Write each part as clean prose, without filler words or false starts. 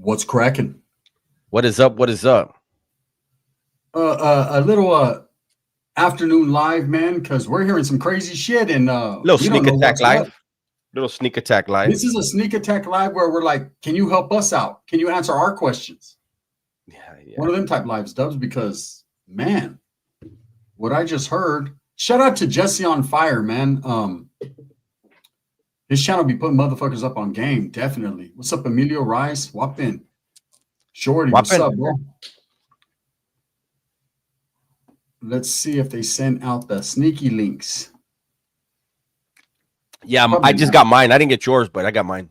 What's cracking? What is up? What is up? A little afternoon live, man, because we're hearing some crazy shit and Little we don't sneak know attack what's what. live. Little sneak attack live. This is a sneak attack live where we're like, can you help us out? Can you answer our questions? Yeah. One of them type lives, Dubs, because man, what I just heard. Shout out to Jesse on Fire, man. His channel be putting motherfuckers up on game, definitely. What's up, Emilio Rice? Whop in. Shorty, what's up, bro? Let's see if they sent out the sneaky links. Yeah, I just got mine. I didn't get yours, but I got mine.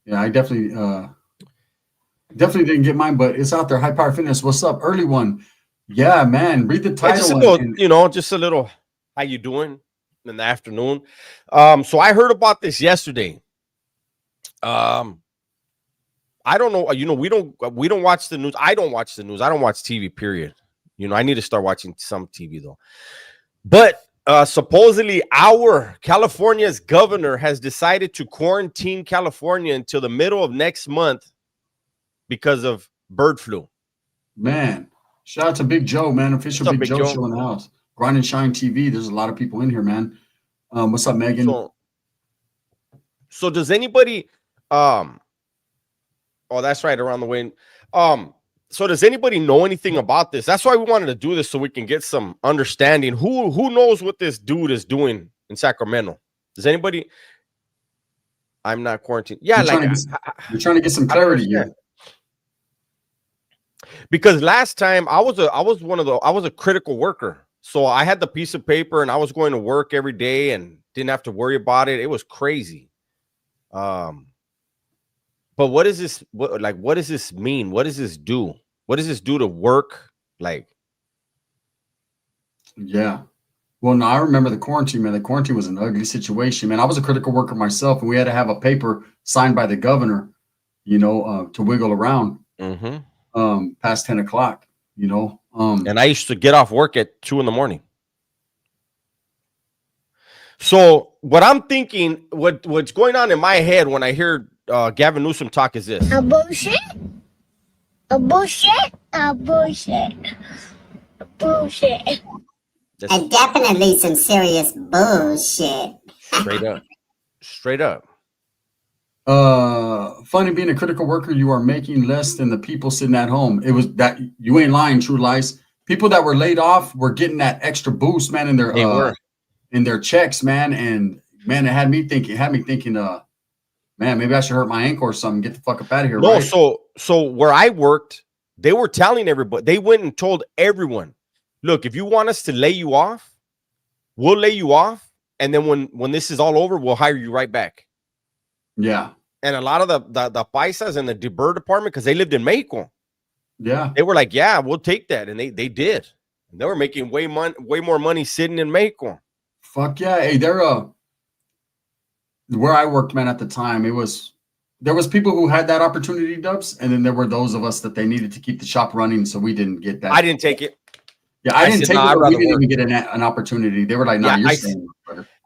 Yeah, I definitely didn't get mine, but it's out there. High Power Fitness. What's up? Early one. Yeah, man. Read the title. Just a little, just a little. How you doing in the afternoon? So I heard about this yesterday. I don't know. We don't watch the news. I don't watch the news. I don't watch TV. Period. I need to start watching some TV though. But supposedly our California's governor has decided to quarantine California until the middle of next month because of bird flu. Man, shout out to Big Joe, man. Official Big Joe show in the house. Grind and Shine TV. There's a lot of people in here, man. What's up, Megan? So does anybody oh, that's right, around the way. So does anybody know anything about this? That's why we wanted to do this, so we can get some understanding. Who knows what this dude is doing in Sacramento? Does anybody? I'm not quarantined. Yeah, you're trying to get some clarity here. Because last time I was a critical worker. So I had the piece of paper and I was going to work every day and didn't have to worry about it. It was crazy. But what is this? What does this mean? What does this do? What does this do to work? Yeah. Well, no, I remember the quarantine, man. The quarantine was an ugly situation, man. I was a critical worker myself, and we had to have a paper signed by the governor, to wiggle around past 10 o'clock, And I used to get off work at 2 a.m. So what I'm thinking, what's going on in my head when I hear Gavin Newsom talk is this. A bullshit. A bullshit. A bullshit. A bullshit. And definitely some serious bullshit. Straight up. Funny being a critical worker, you are making less than the people sitting at home. It was that you ain't lying, True Lies. People that were laid off were getting that extra boost, man, in their checks, man. And man, it had me thinking, man, maybe I should hurt my ankle or something. Get the fuck up out of here. No, right? So where I worked, they were telling everybody, they went and told everyone, look, if you want us to lay you off, we'll lay you off. And then when this is all over, we'll hire you right back. Yeah. And a lot of the paisas in the DeBur department, because they lived in Mexico. Yeah. They were like, yeah, we'll take that. And they did. And they were making way more money sitting in Mexico. Fuck yeah. Hey, where I worked, man, at the time, there was people who had that opportunity, Dubs, and then there were those of us that they needed to keep the shop running, so we didn't get that. I didn't take it. Yeah, I didn't take it. We didn't even get an opportunity. They were like, "No, you're staying."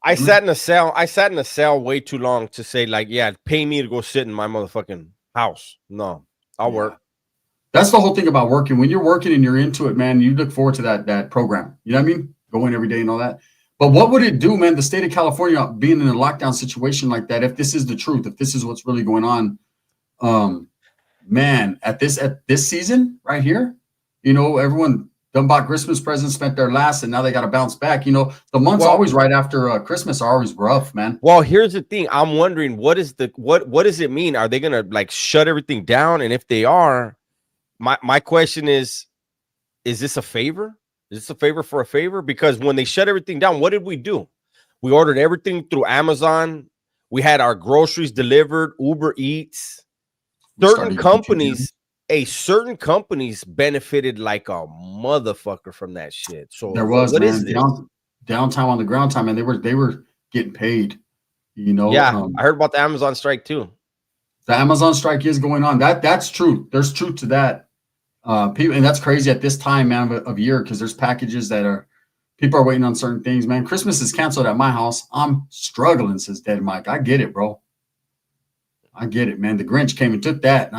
I sat in a cell. I sat in a cell way too long to say, yeah, pay me to go sit in my motherfucking house. No, I'll work. That's the whole thing about working. When you're working and you're into it, man, you look forward to that program. You know what I mean? Go in every day and all that. But what would it do, man, the state of California being in a lockdown situation like that, if this is the truth, if this is what's really going on, man, at this season right here, everyone done bought Christmas presents, spent their last, and now they got to bounce back. The months always right after Christmas are always rough, man. Well, here's the thing. I'm wondering, what does it mean? Are they going to shut everything down? And if they are, my question is this a favor? Is this a favor for a favor? Because when they shut everything down, what did we do? We ordered everything through Amazon. We had our groceries delivered, Uber Eats. Certain companies benefited like a motherfucker from that shit. So there was downtime on the ground time, and they were getting paid. Yeah, I heard about the Amazon strike too. The Amazon strike is going on. That's true. There's truth to that. People, and that's crazy at this time, man, of year, because there's packages that people are waiting on certain things, man. Christmas is canceled at my house. I'm struggling, says Dead Mike. I get it, bro. I get it, man. The Grinch came and took that.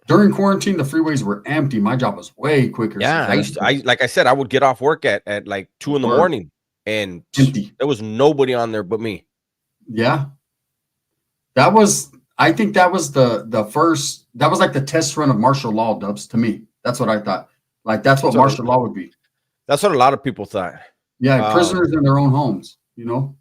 During quarantine, the freeways were empty. My job was way quicker. Yeah, I like I said, I would get off work at like 2 in the Word. morning, and Empty. there was nobody on there but me. Yeah. I think that was the first, that was like the test run of martial law, Dubs, to me. That's what I thought. Like, that's what So- martial law would be. That's what a lot of people thought. Yeah, prisoners in their own homes, you know?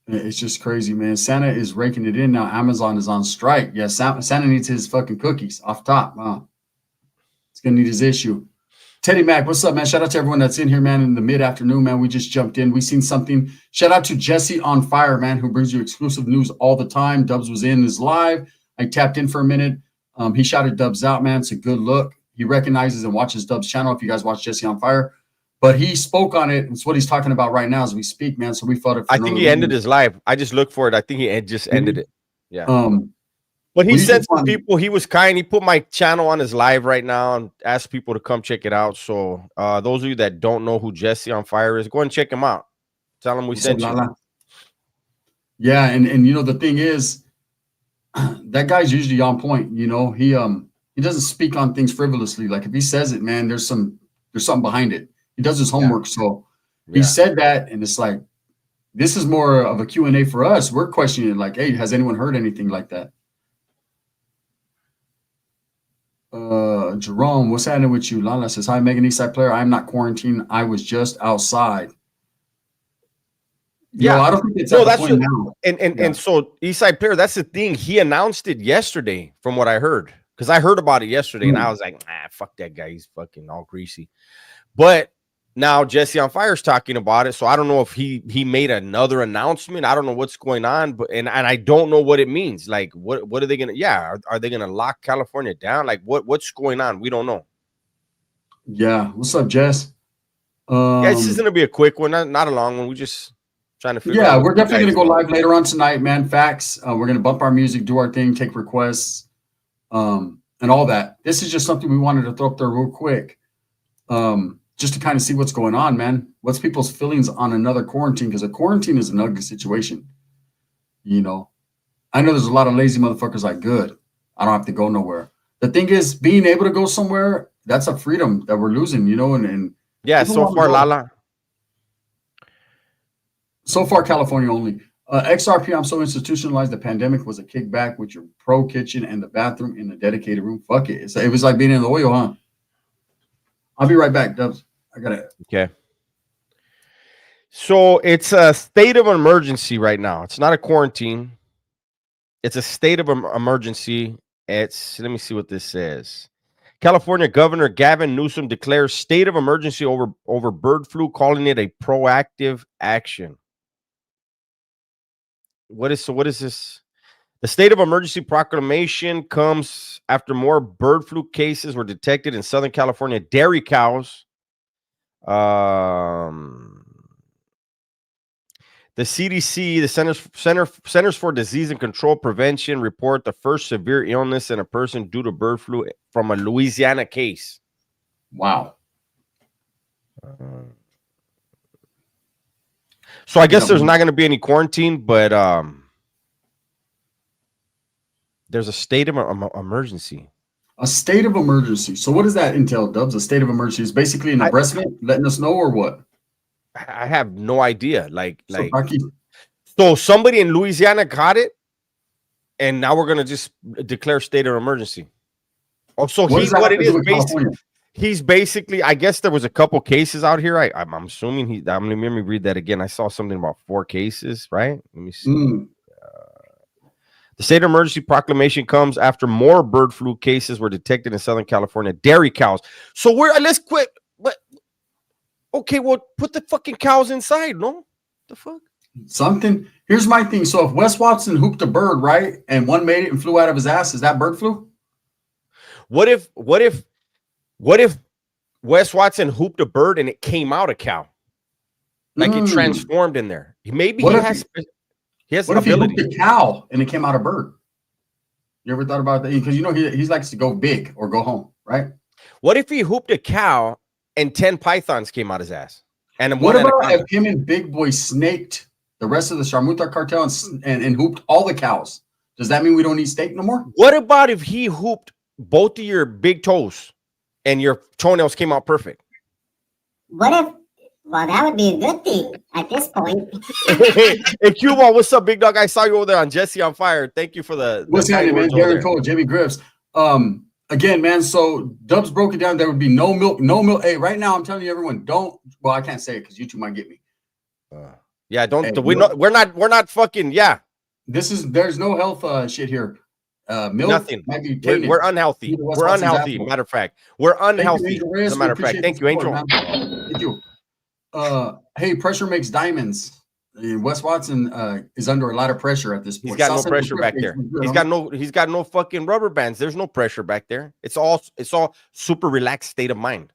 It's just crazy, man. Santa is raking it in now. Amazon is on strike. Yeah, Santa needs his fucking cookies off top. It's going to need his issue. Teddy Mac, what's up, man? Shout out to everyone that's in here, man, in the mid-afternoon, man. We just jumped in. We seen something. Shout out to Jesse on Fire, man, who brings you exclusive news all the time. Dubs was in his live. I tapped in for a minute. He shouted Dubs out, man. It's a good look. He recognizes and watches Dubs' channel if you guys watch Jesse on Fire. But he spoke on it. It's what he's talking about right now as we speak, man. So we felt it. I think he ended his live. I just looked for it. I think he had just ended it. Yeah. But he said to people, he was kind. He put my channel on his live right now and asked people to come check it out. So those of you that don't know who Jesse on Fire is, go and check him out. Tell him we sent you. Yeah, and you know the thing is, that guy's usually on point. You know, he doesn't speak on things frivolously. Like if he says it, man, there's something behind it. He does his homework. So he said that, and it's like, this is more of a Q&A for us. We're questioning like, hey, has anyone heard anything like that? Jerome, what's happening with you? Lala says, hi, Megan Eastside player. I'm not quarantined. I was just outside. Yeah, I don't think it's at the point now. And so Eastside player, that's the thing. He announced it yesterday, from what I heard, because I heard about it yesterday, and I was like, fuck that guy. He's fucking all greasy. But now Jesse on Fire is talking about it, so I don't know if he made another announcement. I don't know what's going on, but and I don't know what it means. Like, what are they gonna? Yeah, are they gonna lock California down? Like, what's going on? We don't know. Yeah, what's up, Jess? Yeah, this is gonna be a quick one, not a long one. We just trying to figure. Yeah, we're definitely gonna go live later on tonight, man. Facts. We're gonna bump our music, do our thing, take requests, and all that. This is just something we wanted to throw up there real quick. Just to kind of see what's going on, man. What's people's feelings on another quarantine? Because a quarantine is an ugly situation. You know, I know there's a lot of lazy motherfuckers like, good, I don't have to go nowhere. The thing is, being able to go somewhere, that's a freedom that we're losing, you know, and yeah, so far, Lala. So far, California only. XRP, I'm so institutionalized. The pandemic was a kickback with your pro kitchen and the bathroom in a dedicated room. Fuck it. It was like being in the oil, huh? I'll be right back, Dubs. I got it. Okay. So it's a state of emergency right now. It's not a quarantine. It's a state of emergency. Let me see what this says. California Governor Gavin Newsom declares state of emergency over bird flu, calling it a proactive action. What is this? The state of emergency proclamation comes after more bird flu cases were detected in Southern California dairy cows. The CDC, the Centers for Disease and Control Prevention, report the first severe illness in a person due to bird flu from a Louisiana case. Wow. So I guess there's not going to be any quarantine, but there's a state of emergency. A state of emergency. So what does that entail, Dubs? A state of emergency is basically an arrestment, letting us know, or what? I have no idea. So somebody in Louisiana got it, and now we're gonna just declare state of emergency. Oh, so he's basically. I guess there was a couple cases out here. I'm assuming let me read that again. I saw something about 4 cases, right? Let me see. The state of emergency proclamation comes after more bird flu cases were detected in Southern California dairy cows. So let's quit. But okay, well, put the fucking cows inside. No, the fuck. Something. Here's my thing. So if Wes Watson hooped a bird, right, and one made it and flew out of his ass, is that bird flu? What if Wes Watson hooped a bird and it came out a cow, like it transformed in there? Maybe he has. What if he hooped a cow and it came out a bird? You ever thought about that? Because you know he likes to go big or go home, right? What if he hooped a cow and 10 pythons came out his ass? And what about if him and Big Boy snaked the rest of the Sharmutar cartel and hooped all the cows? Does that mean we don't eat steak no more? What about if he hooped both of your big toes and your toenails came out perfect? What if? Well, that would be a good thing at this point. Hey, Cuba, what's up, big dog? I saw you over there on Jesse on Fire. Thank you for the What's kind happening, man? words over Darren there. Cole, Jimmy Griffs. Again, man. So Dubs broke it down. There would be no milk, no milk. Hey, right now I'm telling you, everyone, don't. Well, I can't say it because you two might get me. Yeah, don't Hey, we're not fucking There's no health shit here. Milk nothing. might be tainted. We're unhealthy. Either West We're Watson's unhealthy. apple. Matter of fact, we're unhealthy. Angel Reyes. As a We matter of fact, appreciate thank the you, support, Angel. man. Thank you. Hey, pressure makes diamonds. And Wes Watson is under a lot of pressure at this point. He's got no South Central pressure back Cliff there. makes him good, He's got no fucking rubber bands. There's no pressure back there. It's all super relaxed state of mind.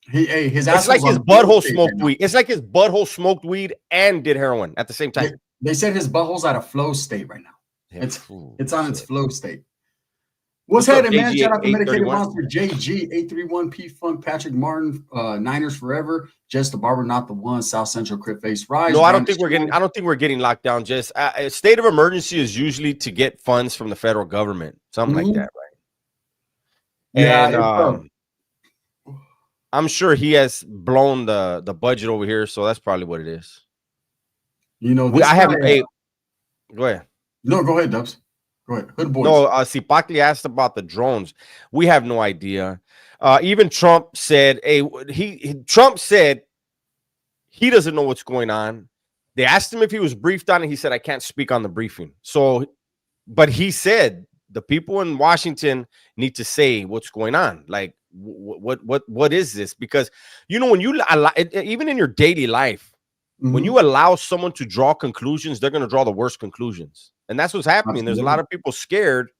His It's like asshole's his on butthole flow state smoked right now. weed. It's like his butthole smoked weed and did heroin at the same time. They said his butthole's out of flow state right now. Yeah, It's fool, on its shit. flow state. What's What's up, happening, man? JG Shout out to Medicated 831? Monster, JG 831, P Funk, Patrick Martin, Niners Forever, Just the Barber, Not the One, South Central, Crit Face Rise. No, I don't Brandon think we're getting locked down. Just a state of emergency is usually to get funds from the federal government, something like Mhm. that, right? Yeah, And I'm sure he has blown the budget over here, so that's probably what it is. you know, I haven't. Hey, go ahead. No, go ahead, Dubs. Go ahead. Hood boys. No, Sipakli asked about the drones. We have no idea. Even Trump said, Trump said he doesn't know what's going on. They asked him if he was briefed on it. He said, I can't speak on the briefing. So, but he said the people in Washington need to say what's going on. Like, what is this? Because, you know, when you even in your daily life, when you allow someone to draw conclusions, they're going to draw the worst conclusions. And that's what's happening. Absolutely. There's a lot of people scared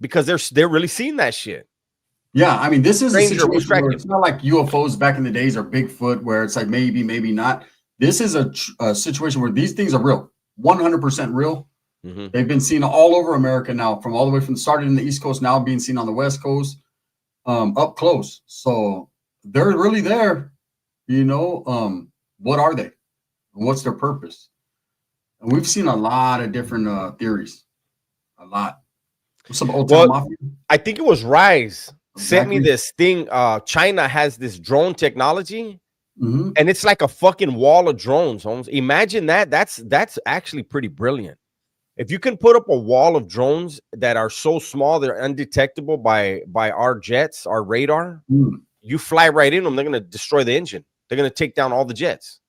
because they're really seeing that shit. Yeah, I mean, this is Stranger, a situation what's where cracking? it's not like UFOs back in the days or Bigfoot, where it's like maybe, maybe not. This is a situation where these things are real, 100% real. Mhm. They've been seen all over America now, from all the way from started in the East Coast, now being seen on the West Coast, up close. So they're really there. You know, what are they? What's their purpose? And we've seen a lot of different theories. A lot. What's up, Old Town Mafia? I think it was Rise sent me Exactly. this thing. China has this drone technology, Mm-hmm. and it's like a fucking wall of drones, Holmes. Imagine that. That's actually pretty brilliant. If you can put up a wall of drones that are so small they're undetectable by our jets, our radar, you fly right in them, they're gonna destroy the engine. They're gonna take down all the jets.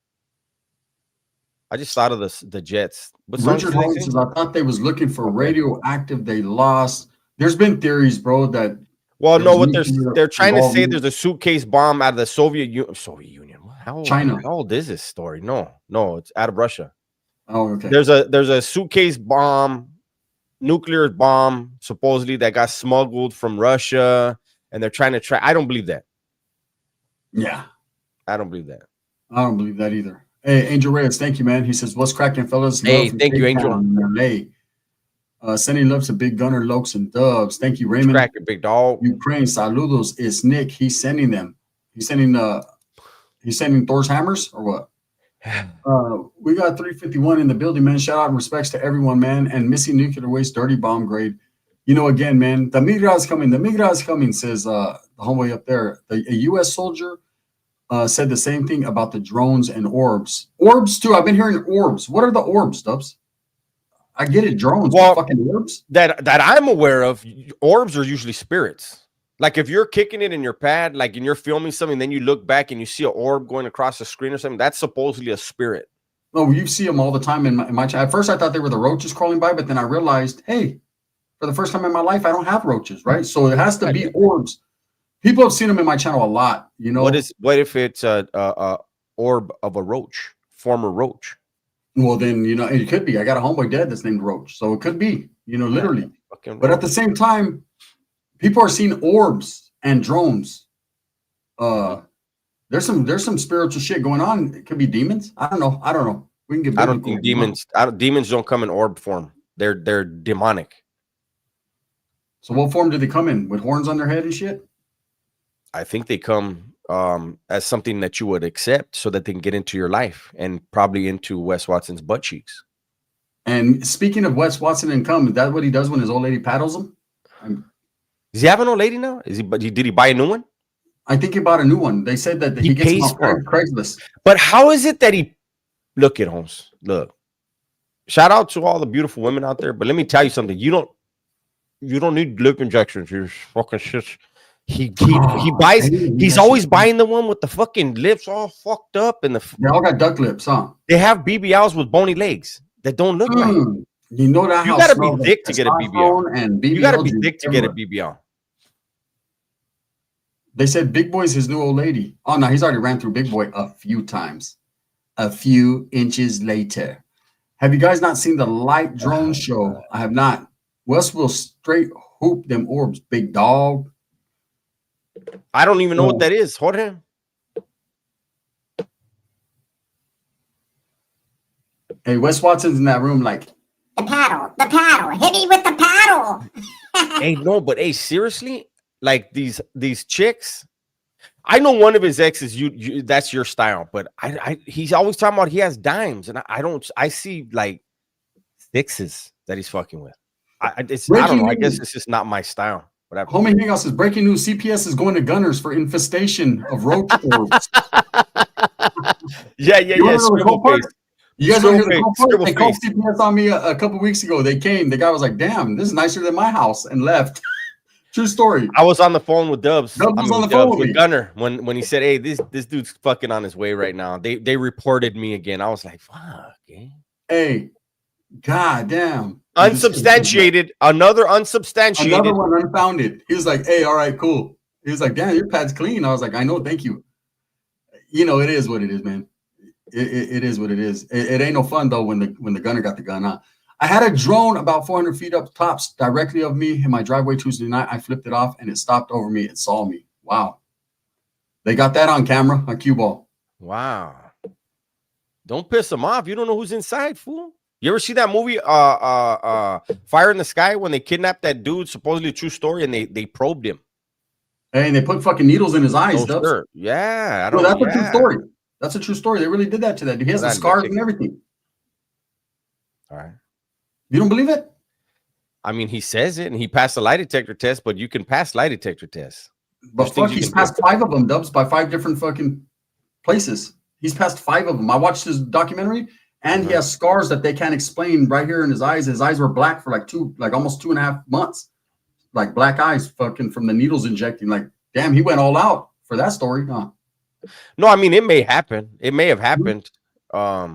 I just thought of the jets. What song Richard did they Holmes sing? says, I thought they was looking for radioactive. They lost. There's been theories, bro, that Well, no, what nuclear they're trying to say, involvement. there's a suitcase bomb out of the Soviet Union. China. How old is this story? No, it's out of Russia. Oh, okay. There's a suitcase bomb, nuclear bomb, supposedly that got smuggled from Russia, and they're trying to track. I don't believe that. Yeah, I don't believe that. I don't believe that either. Hey, Angel Reyes, thank you, man. He says, what's cracking, fellas? Hey, Love from thank you, Cape Angel. Town in LA. Sending love to Big Gunner, Lokes, and Dubs. Thank you, Raymond. Crack it, big dog. Ukraine, saludos. It's Nick. He's sending them. He's sending Thor's hammers or what? We got 351 in the building, man. Shout out and respects to everyone, man. And missing nuclear waste, dirty bomb grade. You know, again, man, the migra is coming. The migra is coming, says the homeboy up there. A U.S. soldier said the same thing about the drones and orbs. Orbs, too. I've been hearing orbs. What are the orbs, Dubs? I get it, drones. Well, fucking orbs? That I'm aware of, orbs are usually spirits. Like if you're kicking it in your pad, like and you're filming something, then you look back and you see an orb going across the screen or something, that's supposedly a spirit. Oh, you see them all the time in my chat. At first, I thought they were the roaches crawling by, but then I realized, hey, for the first time in my life, I don't have roaches, right? So it has to be orbs. People have seen them in my channel a lot, you know. What if it's a orb of a roach, former roach? Well, then, you know, it could be. I got a homeboy dead that's named Roach. So it could be, you know, literally. But at the same time, people are seeing orbs and drones. There's some spiritual shit going on. It could be demons. I don't know. We can get. I don't think demons. Demons don't come in orb form. They're demonic. So what form do they come in? With horns on their head and shit? I think they come as something that you would accept so that they can get into your life and probably into Wes Watson's butt cheeks. And speaking of Wes Watson income, is that what he does when his old lady paddles him? Does he have an old lady now? Is he? But did he buy a new one? I think he bought a new one. They said that He he gets them pays off for 'em. Craigslist. But how is it that he look at Holmes? Look, shout out to all the beautiful women out there. But let me tell you something. You don't need lip injections. You're fucking shit. He buys. He's always buying the one with the fucking lips all fucked up and They all got duck lips, huh? they have BBLs with bony legs that don't look right. You know that You how gotta be smells thick like to get a BBL. testosterone and BBL. You gotta be juice thick to get a everywhere. BBL. They said Big Boy's his new old lady. Oh no, he's already ran through Big Boy a few times. A few inches later. Have you guys not seen the light drone show? I have not. Wes will straight hoop them orbs, big dog. I don't even know what that is. Hold on. Hey, Wes Watson's in that room like, The paddle. Hit me with the paddle. Hey, no, but hey, seriously, like these chicks. I know one of his exes. You that's your style, but he's always talking about he has dimes, and I see like sixes that he's fucking with. I don't know. I guess it's just not my style. Whatever. Homie Hangout says breaking news: CPS is going to Gunners for infestation of roach orbs. Yeah. You wanna know the Scribble cool part? face. You guys want to hear the cool part? Scribble They called face. CPS on me a couple weeks ago. They came. The guy was like, "Damn, this is nicer than my house," and left. True story. I was on the phone with Dubs. Dubs was on the phone with me. Gunner when he said, "Hey, this dude's fucking on his way right now." They reported me again. I was like, "Fuck." Eh? Hey, god damn. Unsubstantiated. Another unsubstantiated. Another one unfounded. He was like, "Hey, all right, cool." He was like, "Damn, your pad's clean." I was like, "I know, thank you." You know, it is what it is, man. It is what it is. It ain't no fun though when the gunner got the gun out. I had a drone about 400 feet up tops directly of me in my driveway Tuesday night. I flipped it off and it stopped over me. It saw me. Wow. They got that on camera on cue ball. Wow. Don't piss them off. You don't know who's inside, fool. You ever see that movie, Fire in the Sky, when they kidnapped that dude, supposedly true story, and they probed him? Hey, and they put fucking needles in his eyes. No, Dubs. sir. Yeah. No, that's a true story. That's a true story. They really did that to that dude. He has the scars and everything. All right. You don't believe it? I mean, he says it, and he passed the lie detector test, but you can pass lie detector tests. But fuck, he's passed 5 of them, Dubs, by 5 different fucking places. He's passed 5 of them. I watched his documentary, and he has scars that they can't explain right here in his eyes. His eyes were black for like almost 2.5 months. Like black eyes fucking from the needles injecting. Like, damn, he went all out for that story, huh? No, I mean, it may happen. It may have happened. But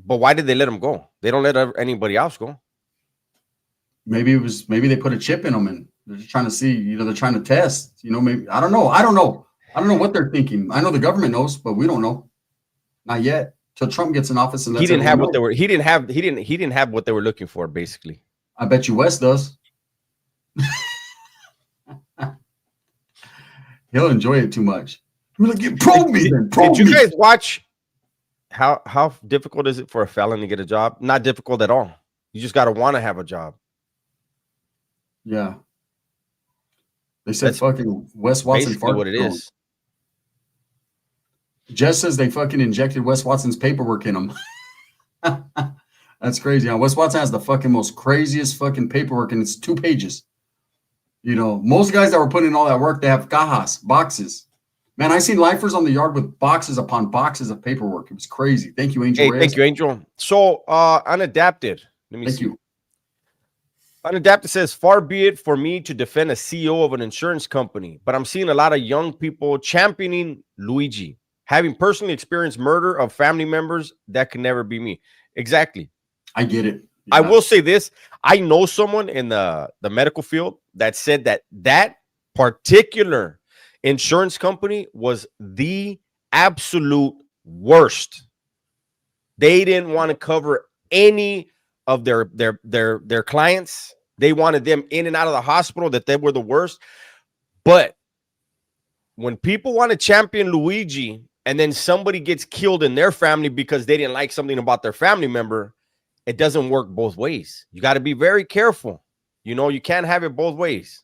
why did they let him go? They don't let anybody else go. Maybe they put a chip in him and they're just trying to see, they're trying to test, maybe. I don't know. I don't know what they're thinking. I know the government knows, but we don't know. Not yet. Till Trump gets in office and he didn't have what they were. He didn't have what they were looking for, basically. I bet you West does. He'll enjoy it too much. Probe me then. Did you guys watch how difficult is it for a felon to get a job? Not difficult at all. You just got to want to have a job. Yeah. They said fucking Wes Watson. Basically what it is. Jess says they fucking injected Wes Watson's paperwork in him. That's crazy. Wes Watson has the fucking most craziest fucking paperwork, and it's 2 pages. Most guys that were putting in all that work, they have cajas, boxes. Man, I seen lifers on the yard with boxes upon boxes of paperwork. It was crazy. Thank you, Angel. Hey, thank you, Angel. So, Unadapted. Let me see. You. Unadapted says, far be it for me to defend a CEO of an insurance company, but I'm seeing a lot of young people championing Luigi, having personally experienced murder of family members. That can never be me. Exactly. I get it. Yeah. I will say this. I know someone in the medical field that said that particular insurance company was the absolute worst. They didn't want to cover any of their clients. They wanted them in and out of the hospital, that they were the worst. But when people want to champion Luigi and then somebody gets killed in their family because they didn't like something about their family member, it doesn't work both ways. You got to be very careful. You can't have it both ways.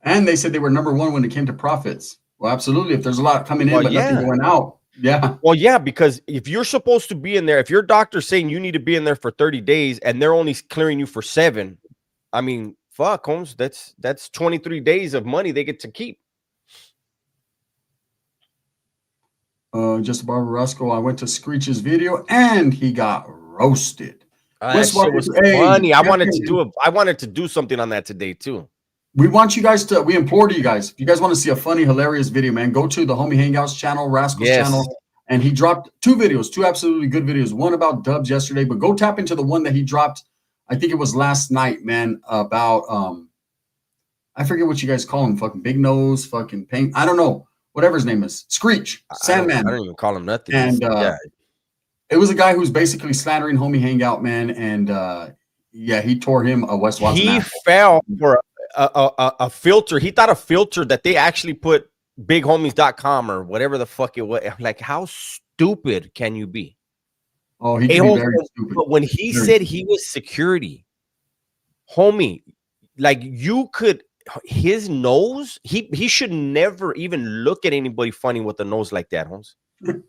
And they said they were number 1 when it came to profits. Well, absolutely. If there's a lot coming in, but nothing going out. Yeah. Well, yeah, because if you're supposed to be in there, if your doctor's saying you need to be in there for 30 days and they're only clearing you for 7, I mean, fuck, Holmes, that's 23 days of money they get to keep. Just Barbara Roscoe, I went to Screech's video and he got roasted. That shit was funny. I wanted to do something on that today too. We want you guys to, we implore you guys, if you guys want to see a funny, hilarious video, man, go to the Homie Hangouts channel, Rascal's channel. And he dropped 2 videos, 2 absolutely good videos. One about Dubs yesterday, but go tap into the one that he dropped. I think it was last night, man, about, I forget what you guys call him. Fucking Big Nose, fucking Paint. I don't know. Whatever his name is. Screech, Sandman. I don't even call him nothing. And it was a guy who's basically slandering Homie Hangout, man. And yeah, he tore him a West Watson. He fell for a filter. He thought a filter that they actually put bighomies.com or whatever the fuck it was. Like, how stupid can you be? Oh, he can be very stupid. But when he said he was security, homie, like you could, his nose, he should never even look at anybody funny with a nose like that, Holmes.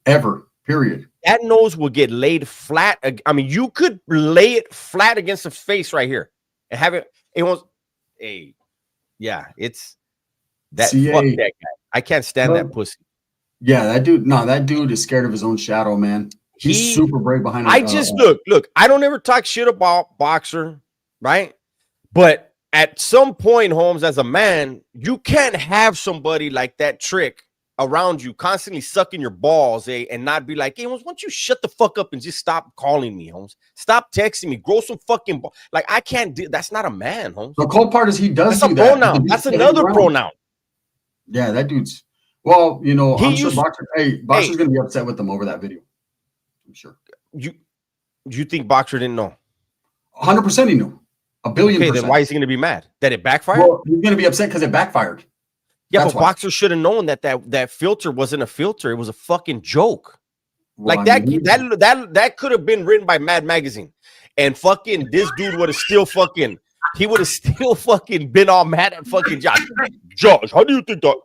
Ever, period. That nose will get laid flat. I mean, you could lay it flat against the face right here and have it. It was, hey, yeah, it's that. CA. Fuck that guy. I can't stand that pussy. Yeah, that dude. No, that dude is scared of his own shadow, man. He's super brave behind. I just look. I don't ever talk shit about Boxer, right? But at some point, Holmes, as a man, you can't have somebody like that trick around you, constantly sucking your balls, and not be like, hey, Holmes, why don't you shut the fuck up and just stop calling me, Holmes? Stop texting me. Grow some fucking ball. Like, I can't do. That's not a man, Holmes. The cool part is he does That's do a that. pronoun. That's another pronoun. Yeah, that dude's. Well, you know, I'm sure Boxer's gonna be upset with them over that video. I'm sure. You think Boxer didn't know? 100% he knew. A billion percent. Then why is he going to be mad that it backfired? Well, he's going to be upset because it backfired. Yeah, but Boxer should have known that filter wasn't a filter. It was a fucking joke. Well, like that could have been written by Mad Magazine, and fucking this dude would have still fucking been all mad at fucking Josh. Josh, how do you think the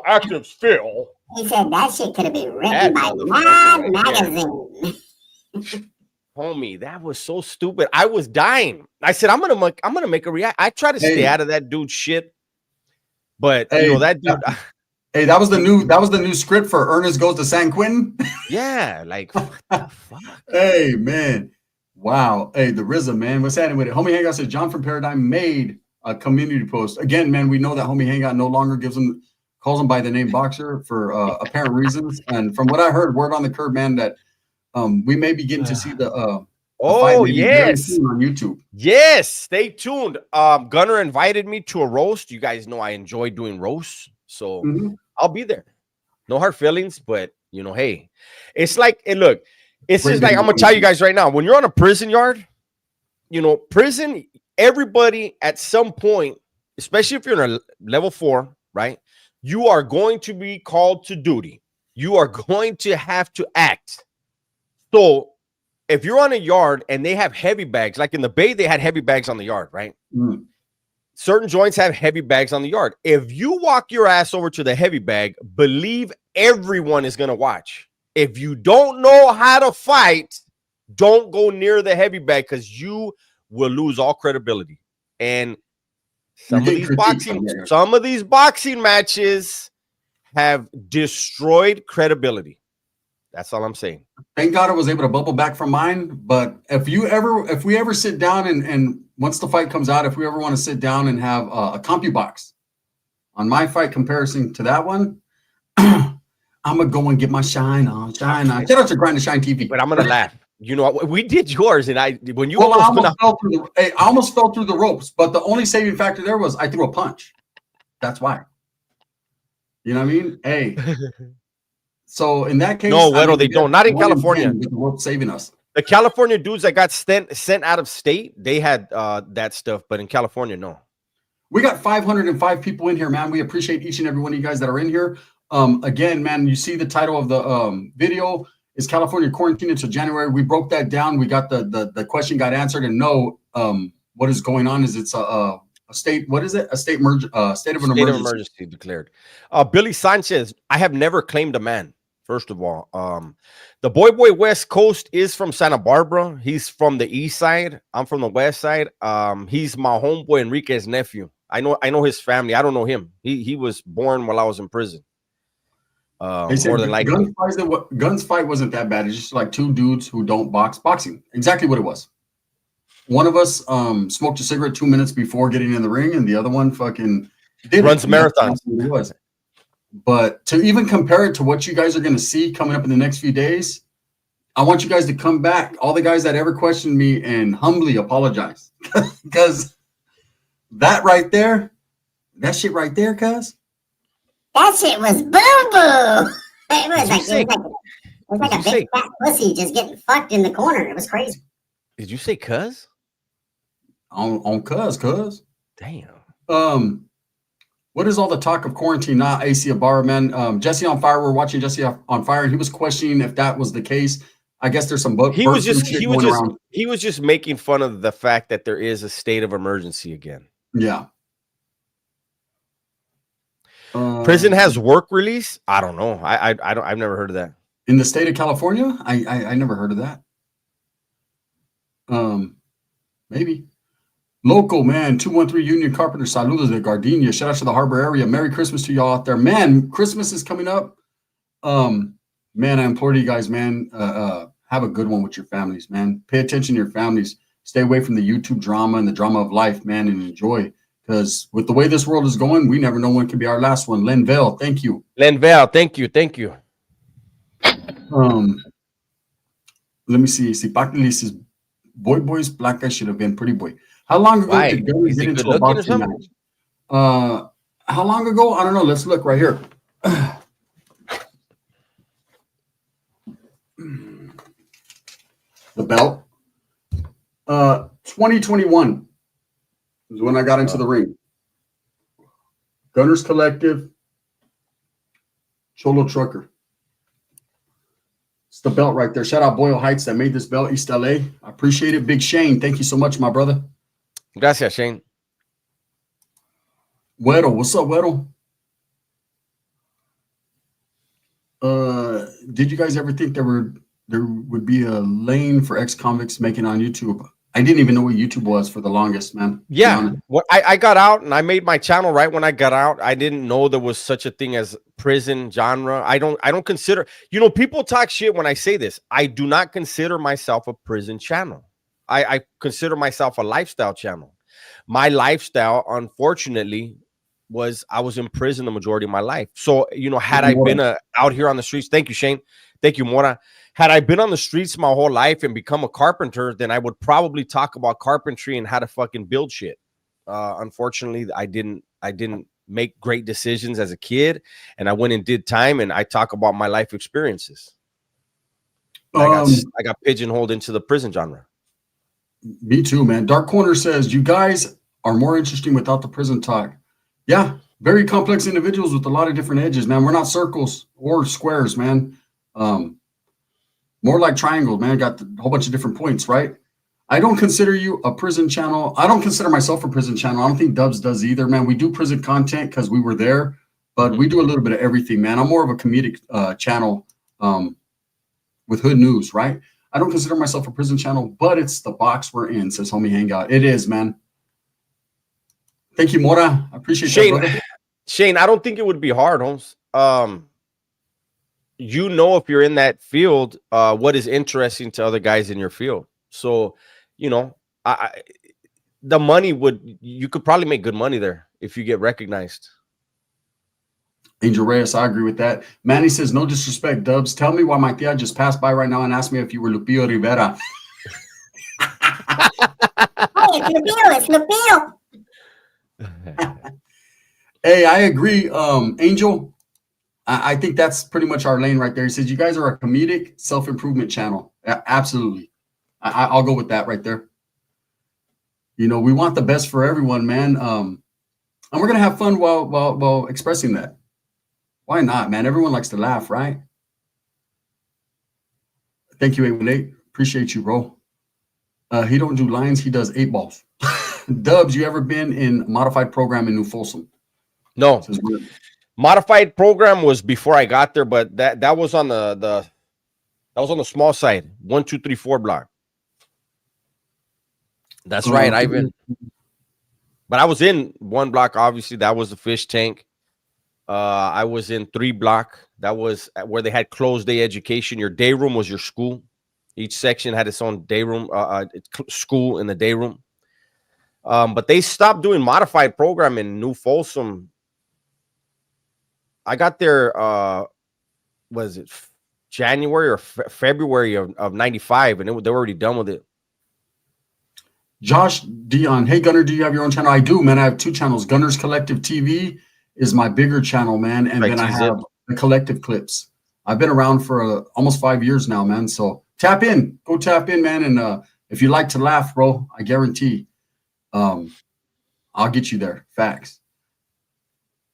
actives feel? He said that shit could have been written by Mad Magazine. Homie, that was so stupid. I was dying. I said, I'm gonna make a react. I try to stay out of that dude's shit, but you know that dude. Hey, that was the new script for Ernest Goes to San Quentin. Yeah, like what the fuck? Hey man, wow. Hey, the RZA, man, what's happening with it? Homie Hangout said John from Paradigm made a community post again. Man, we know that Homie Hangout no longer calls him by the name Boxer for apparent reasons. And from what I heard, word on the curb, man, that we may be getting to see the fight yes on YouTube. Yes, stay tuned. Gunner invited me to a roast. You guys know I enjoy doing roasts, so I'll be there. No hard feelings, but you know, hey, it's like, and look, it's just like, I'm gonna tell you guys right now, when you're on a prison yard, you know, prison, everybody at some point, especially if you're in a level 4, right? You are going to be called to duty. You are going to have to act. So if you're on a yard and they have heavy bags, like in the Bay, they had heavy bags on the yard, right? Certain joints have heavy bags on the yard. If you walk your ass over to the heavy bag, believe everyone is going to watch. If you don't know how to fight, don't go near the heavy bag because you will lose all credibility. And some of these boxing matches have destroyed credibility. That's all I'm saying. Thank God I was able to bubble back from mine. But if we ever sit down and once the fight comes out, if we ever want to sit down and have a CompuBox on my fight comparison to that one, I'm gonna go and get my shine on. Shout out to Grind to Shine TV. But I'm gonna laugh. You know, we did yours, and I almost fell through the ropes. But the only saving factor there was I threw a punch. That's why. You know what I mean? Hey. So in that case, no, they don't. Not in California. The rope saving us. The California dudes that got sent out of state, they had that stuff, but in California, no. We got 505 people in here, man. We appreciate each and every one of you guys that are in here. Again, man, you see the title of the video is California quarantine until January. We broke that down. We got the question got answered, and no, what is going on is it's a state. What is it? A state of an emergency. State of emergency declared. Billy Sanchez, I have never claimed a man. First of all, the Boy West Coast is from Santa Barbara. He's from the east side. I'm from the west side. He's my homeboy Enrique's nephew. I know his family. I don't know him. He was born while I was in prison. They said More than likely. Guns fight wasn't that bad. It's just like two dudes who don't boxing. Exactly what it was. One of us smoked a cigarette 2 minutes before getting in the ring, and the other one fucking runs marathons. It was. But to even compare it to what you guys are going to see coming up in the next few days, I want you guys to come back, all the guys that ever questioned me, and humbly apologize. Because that right there, that shit right there, cuz. That shit was boo boo. It was like a big fat pussy just getting fucked in the corner. It was crazy. Did you say cuz? On cuz. Damn. What is all the talk of quarantine? Not AC Ibarra, man. Jesse on Fire. We're watching Jesse on Fire, and he was questioning if that was the case. I guess there's some he was just making fun of the fact that there is a state of emergency again. Yeah. Prison has work release. I don't know. I've never heard of that. In the state of California, I never heard of that. Maybe. Local, man, 213 Union Carpenter, saludos de Gardenia. Shout out to the harbor area. Merry Christmas to y'all out there. Man, Christmas is coming up. Man, I implore you guys, man, have a good one with your families, man. Pay attention to your families. Stay away from the YouTube drama and the drama of life, man, and enjoy. Because with the way this world is going, we never know when could be our last one. Len Vale, thank you. Len Vale, thank you. Let me see. Sipakli says, boys, black guy should have been pretty boy. How long ago did Gary get into a boxing match? How long ago? I don't know. Let's look right here. The belt. 2021 is when I got into the ring. Gunners Collective, Cholo Trucker. It's the belt right there. Shout out Boyle Heights that made this belt, East LA. I appreciate it. Big Shane, thank you so much, my brother. Gracias, Shane. Weddle, what's up, Weddle? Did you guys ever think there would be a lane for ex-convicts making on YouTube? I didn't even know what YouTube was for the longest, man. Yeah, I got out and I made my channel right when I got out. I didn't know there was such a thing as prison genre. I don't consider, people talk shit when I say this. I do not consider myself a prison channel. I consider myself a lifestyle channel. My lifestyle, unfortunately, was I was in prison the majority of my life. So, had I been out here on the streets, thank you, Shane. Thank you, Mora. Had I been on the streets my whole life and become a carpenter, then I would probably talk about carpentry and how to fucking build shit. Unfortunately, I didn't make great decisions as a kid, and I went and did time, and I talk about my life experiences. I got pigeonholed into the prison genre. Me too, man. Dark Corner says, you guys are more interesting without the prison talk. Yeah, very complex individuals with a lot of different edges, man. We're not circles or squares, man. More like triangles, man. Got a whole bunch of different points, right? I don't consider you a prison channel. I don't consider myself a prison channel. I don't think Dubs does either, man. We do prison content because we were there, but we do a little bit of everything, man. I'm more of a comedic channel with Hood News, right? I don't consider myself a prison channel, but it's the box we're in, says Homie Hangout. It is, man. Thank you, Mora. I appreciate Shane, that, brother. Shane, I don't think it would be hard, Holmes. If you're in that field, what is interesting to other guys in your field. So, the money you could probably make good money there if you get recognized. Angel Reyes, I agree with that. Manny says, no disrespect, Dubs. Tell me why my tia just passed by right now and asked me if you were Lupillo Rivera. Hey, it's Lupillo. Hey, I agree, Angel. I think that's pretty much our lane right there. He says, you guys are a comedic self-improvement channel. Absolutely. I'll go with that right there. We want the best for everyone, man. And we're going to have fun while expressing that. Why not, man? Everyone likes to laugh, right? Thank you, 818. Appreciate you, bro. He don't do lines. He does 8 balls. Dubs, you ever been in modified program in New Folsom? No. Modified program was before I got there, but that was on the small side, 1, 2, 3, 4 block. That's right, Ivan. But I was in 1 block. Obviously, that was the fish tank. I was in 3 block. That was where they had closed day education. Your day room was your school. Each section had its own day room, school in the day room. But they stopped doing modified program in New Folsom. I got there, was it January or February of 95, and they were already done with it. Josh Dion, hey Gunner, do you have your own channel? I do, man. I have 2 channels. Gunner's Collective TV is my bigger channel, man, and then I have the Collective Clips. I've been around for almost 5 years now, man. So tap in, go tap in, man. And if you like to laugh, bro, I guarantee, I'll get you there. Facts.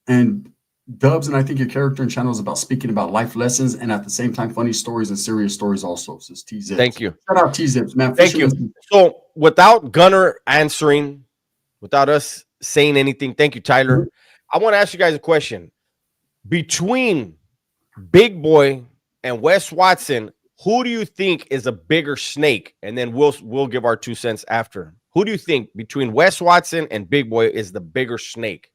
And Dubs, and I think your character and channel is about speaking about life lessons and at the same time funny stories and serious stories also. Says T-Zips. Thank you. Shout out T-Zips, man. Thank you. So without Gunner answering, without us saying anything, thank you, Tyler. I want to ask you guys a question. Between Big Boy and Wes Watson, who do you think is a bigger snake? And then we'll give our 2 cents after. Who do you think between Wes Watson and Big Boy is the bigger snake?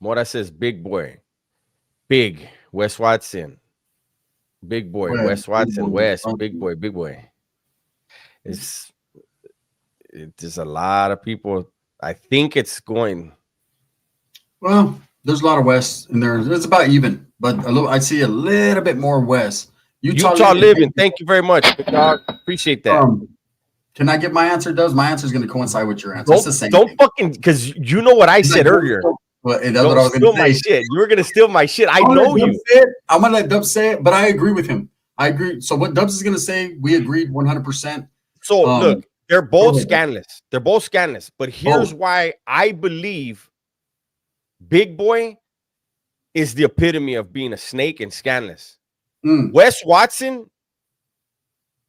Mora says Big Boy. Big Wes Watson. Big Boy, Wes Watson, Wes, Big Boy, Big Boy. There's a lot of people. I think it's going. Well, there's a lot of West in there. It's about even, but I see a little bit more West. Utah living. Thank you very much, big dog. Appreciate that. Can I get my answer? My answer is going to coincide with your answer. It's the same. Don't fucking, because you know what I said earlier. Well, that's what I was steal my shit. You were gonna steal my shit. I know you. I'm gonna let Dubs say it, but I agree with him. I agree. So what Dubs is gonna say, we agreed 100%. So look, they're both scandalous. They're both scandalous. But here's why I believe Big Boy is the epitome of being a snake and scandalous. Wes Watson,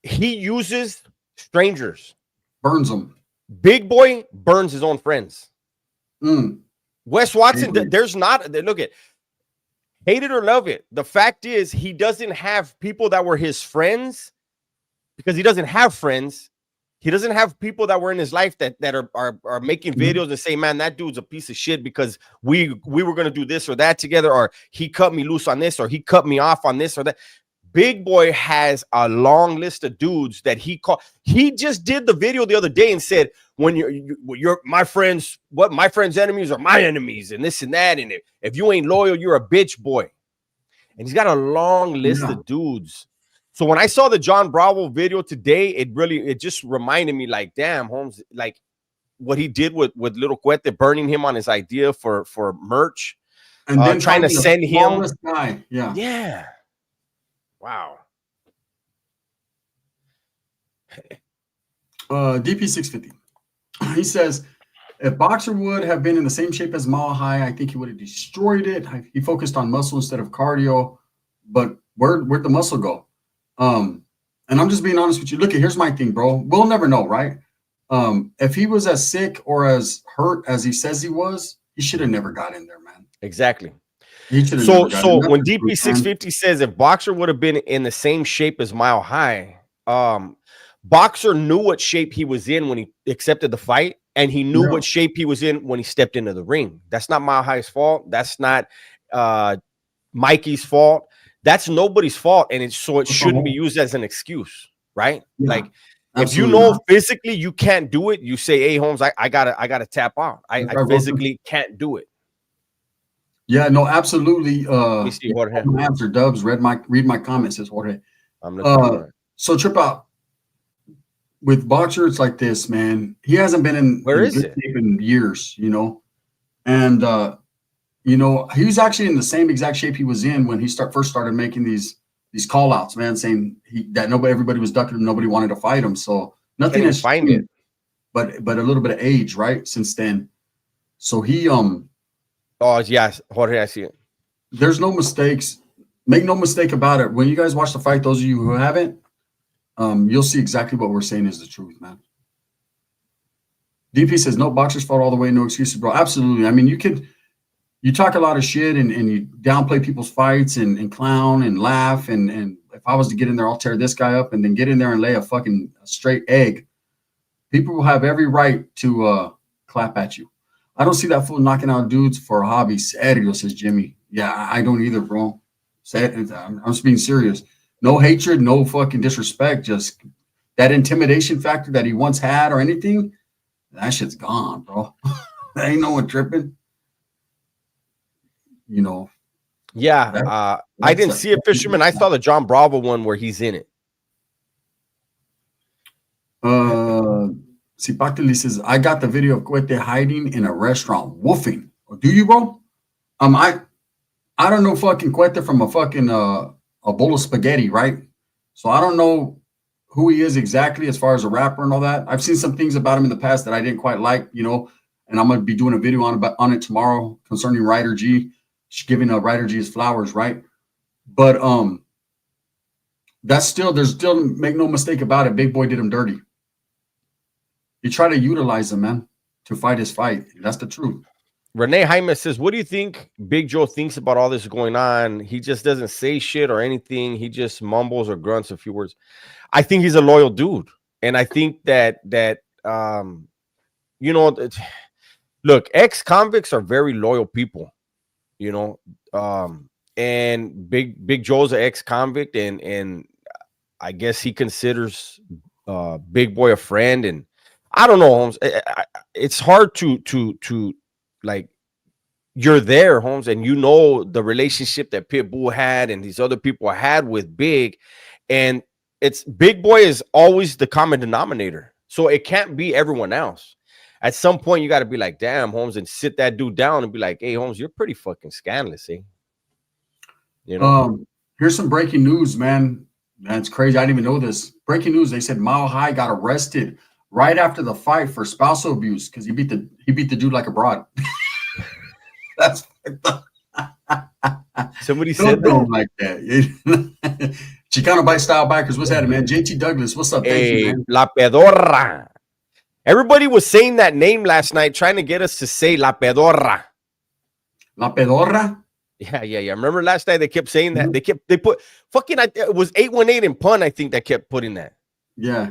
he uses strangers, burns them. Big Boy burns his own friends. Wes Watson, there's not, look at, hate it or love it. The fact is, he doesn't have people that were his friends because he doesn't have friends. He doesn't have people that were in his life that are making videos and say, man, that dude's a piece of shit because we were going to do this or that together, or he cut me loose on this, or he cut me off on this or that. Big Boy has a long list of dudes that he called. He just did the video the other day and said, when you're my friends, what my friends' enemies are my enemies, and this and that. And if you ain't loyal, you're a bitch boy. And he's got a long list of dudes. So when I saw the John Bravo video today, it just reminded me, like, damn, Holmes, like what he did with Little Cuete, burning him on his idea for merch, and then trying to send him. Guy. Yeah. Wow. DP650. He says, if Boxer would have been in the same shape as Mile High, I think he would have destroyed it. He focused on muscle instead of cardio. But where'd the muscle go? And I'm just being honest with you. Look, here's my thing, bro. We'll never know, right? If he was as sick or as hurt as he says he was, he should have never got in there, man. Exactly. So when DP650 says if Boxer would have been in the same shape as Mile High, Boxer knew what shape he was in when he accepted the fight, and he knew what shape he was in when he stepped into the ring. That's not Mile High's fault. That's not Mikey's fault. That's nobody's fault, and it shouldn't be used as an excuse, right? Yeah, like if you know physically you can't do it, you say, "Hey, Holmes, I gotta tap out. I physically can't do it." Yeah, no, absolutely. My answer, Dubs, read my comments, says Jorge. So Trip Out with Boxer, it's like this, man. He hasn't been in good shape in years, you know, and you know, he was actually in the same exact shape he was in when he first started making these call outs, man, saying that everybody was ducking him, nobody wanted to fight him. So nothing has changed, but a little bit of age, right, since then. So he Oh yes, Jorge, I see it. There's no mistakes. make no mistake about it. When you guys watch the fight, those of you who haven't, you'll see exactly what we're saying is the truth, man. DP says no, boxers fought all the way, no excuses, bro. Absolutely. I mean, you talk a lot of shit and you downplay people's fights and clown and laugh and if I was to get in there, I'll tear this guy up and then get in there and lay a fucking straight egg. People will have every right to clap at you. I don't see that fool knocking out dudes for a hobby. Serio, says Jimmy. Yeah, I don't either, bro. I'm just being serious. No hatred, no fucking disrespect. Just that intimidation factor that he once had or anything, that shit's gone, bro. Ain't no one tripping. You know. Yeah, I didn't see it, Fisherman. I saw the John Bravo one where he's in it. Cipacteli says, I got the video of Cuete hiding in a restaurant, woofing. Do you, bro? I don't know fucking Cuete from a fucking a bowl of spaghetti, right? So I don't know who he is exactly as far as a rapper and all that. I've seen some things about him in the past that I didn't quite like, you know, and I'm gonna be doing a video on it tomorrow concerning Ryder G. She's giving Ryder G his flowers, right? But there's still, make no mistake about it, Big Boy did him dirty. He tried to utilize him, man, to fight his fight. That's the truth. Renee Jaime says, what do you think Big Joe thinks about all this going on? He just doesn't say shit or anything. He just mumbles or grunts a few words. I think he's a loyal dude. And I think that you know, look, ex-convicts are very loyal people, you know, and Big Joe's an ex-convict and I guess he considers Big Boy a friend. And I don't know, Holmes. It's hard to like, you're there, Holmes, and you know the relationship that Pitbull had and these other people had with Big, and it's Big Boy is always the common denominator, so it can't be everyone else. At some point, you got to be like, damn, Holmes, and sit that dude down and be like, hey, Holmes, you're pretty fucking scandalous, eh? You know. Here's some breaking news, man. That's crazy. I didn't even know this. Breaking news. They said Mile High got arrested right after the fight for spousal abuse because he beat the dude like a broad. That's somebody said that like that. Chicano Bike Style Bikers, what's happening, man? JT Douglas, what's up? Hey, you, man. La Pedorra. Everybody was saying that name last night, trying to get us to say La Pedorra. La Pedorra? Yeah. Remember last night they kept saying that? They put fucking, it was 818 and Pun, I think, that kept putting that. Yeah.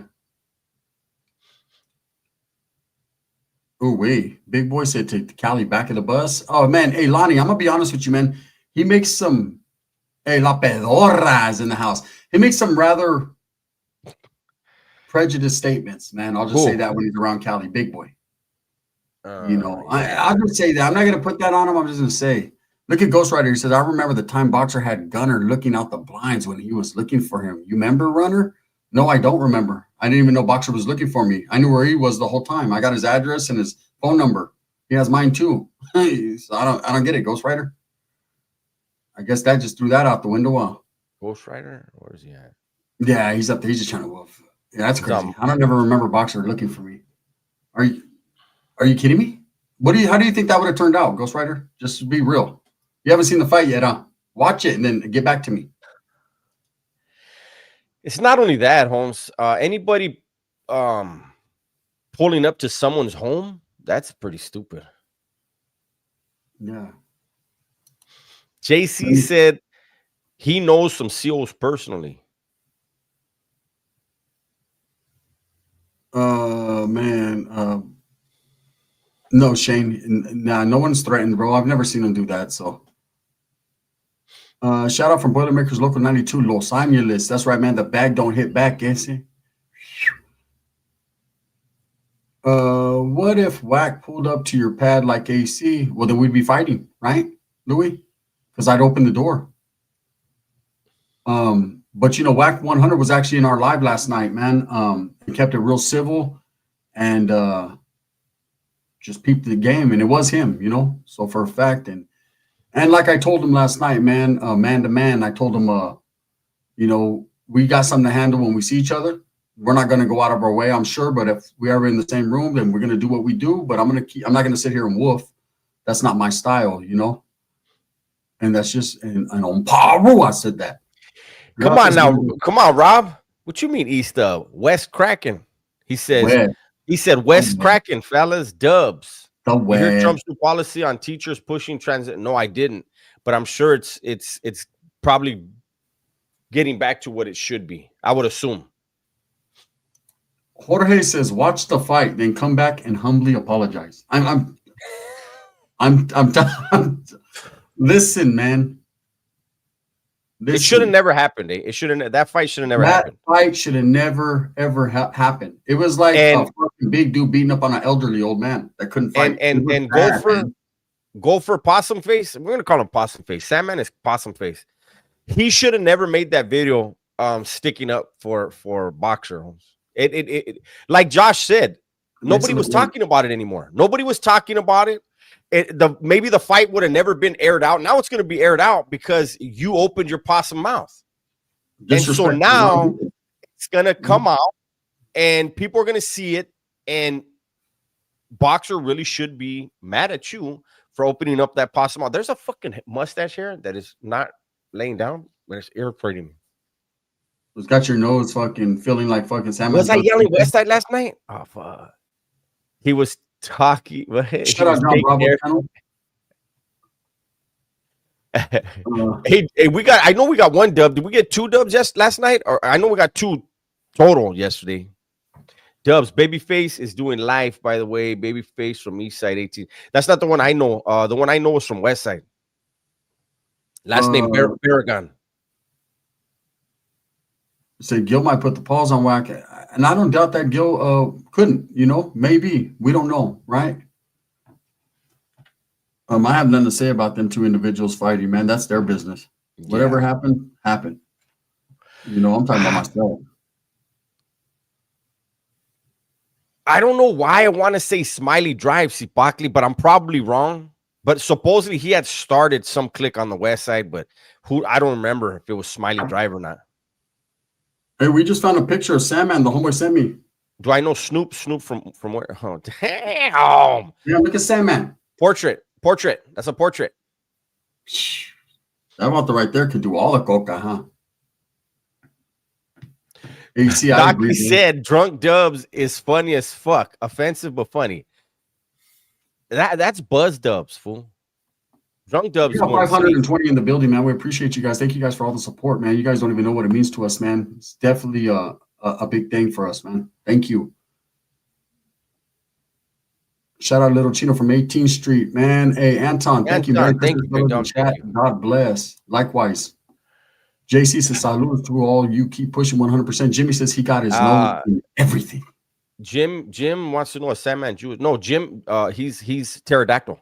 Oh, wait. Big Boy said to Cali back of the bus. Oh, man. Hey, Lonnie, I'm going to be honest with you, man. He makes some, hey, La Pedorra's in the house. He makes some rather prejudiced statements, man. I'll just say that when he's around Cali. Big Boy. You know, yeah. I'll just say that. I'm not going to put that on him. I'm just going to say, look at Ghost Rider. He says, I remember the time Boxer had Gunner looking out the blinds when he was looking for him. You remember, Runner? No, I don't remember. I didn't even know Boxer was looking for me. I knew where he was the whole time. I got his address and his phone number. He has mine too. So I don't get it, Ghost Rider. I guess that just threw that out the window. Ghost Rider? Where is he at? Yeah, he's up there. He's just trying to wolf. Yeah, that's crazy. I don't never remember Boxer looking for me. Are you kidding me? How do you think that would have turned out, Ghost Rider? Just to be real. You haven't seen the fight yet, huh? Watch it and then get back to me. It's not only that, Holmes. Anybody pulling up to someone's home, that's pretty stupid. Yeah. JC said he knows some COs personally. Man. No, Shane. Nah, no one's threatened, bro. I've never seen him do that, so. Shout out from Boilermakers Local 92, Los Angeles. That's right, man. The bag don't hit back, eh? What if Whack pulled up to your pad like AC? Well, then we'd be fighting, right, Louis? Because I'd open the door. But you know, Whack 100 was actually in our live last night, man. He kept it real civil and just peeped the game, and it was him, you know. So for a fact, and like I told him last night, man, man to man, I told him, you know, we got something to handle when we see each other. We're not going to go out of our way, I'm sure, but if we are in the same room, then we're going to do what we do. But I'm not going to sit here and woof. That's not my style, you know. And that's just and on Paru, I said that. Come on now, come on, Rob. What you mean East West Kraken? He says West. he said West Kraken, fellas, dubs. The You heard West. Trump's new policy on teachers pushing transit. No, I didn't, but I'm sure it's probably getting back to what it should be. I would assume. Jorge says, "Watch the fight, then come back and humbly apologize." I'm listen, man. It should have never happened. It shouldn't. That fight should have never happened. That fight should have never ever happened. It was like a fucking big dude beating up on an elderly old man that couldn't fight. And go for Possum Face. We're gonna call him Possum Face. Sandman is Possum Face. He should have never made that video sticking up for Boxer Holmes. It like Josh said, nobody was talking about it anymore. Nobody was talking about it. Maybe the fight would have never been aired out. Now it's going to be aired out because you opened your possum mouth. And so now it's going to come out and people are going to see it. And Boxer really should be mad at you for opening up that possum mouth. There's a fucking mustache here that is not laying down, but it's irritating me. It's got your nose fucking feeling like fucking salmon. Was I yelling West Side last night? Oh, fuck. He was talking. Shut up, John Bravo channel. Hey, we got. I know we got one dub. Did we get 2 dubs just last night? Or I know we got 2 total yesterday. Dubs. Babyface is doing live, by the way. Babyface from East Side 18. That's not the one I know. The one I know is from West Side. Last name Baragon. Say Gil might put the paws on whack, and I don't doubt that Gil couldn't. You know, maybe we don't know, right? I have nothing to say about them 2 individuals fighting, man. That's their business. Yeah. Whatever happened, happened. You know, I'm talking about myself. I don't know why I want to say Smiley Drive, Cipacli, but I'm probably wrong. But supposedly he had started some clique on the West Side, but I don't remember if it was Smiley Drive or not. Hey, we just found a picture of Sandman. The homeboy sent me. Do I know Snoop? Snoop from where? Oh, damn. Yeah, look at Sandman. Portrait. That's a portrait. That vato right there could do all the coca, huh? Hey, you see, Docky said drunk dubs is funny as fuck. Offensive but funny. That's Buzz Dubs, fool. Drunk dubs. 520 in the building, man. We appreciate you guys. Thank you guys for all the support, man. You guys don't even know what it means to us, man. It's definitely a big thing for us, man. Thank you. Shout out Little Chino from 18th Street, man. Hey, Anton, thank you, man. Thank you. God bless. Likewise. JC says, salud to all you. Keep pushing 100%. Jimmy says he got his nose in everything. Jim wants to know a Sandman Jewish. No, Jim, he's pterodactyl.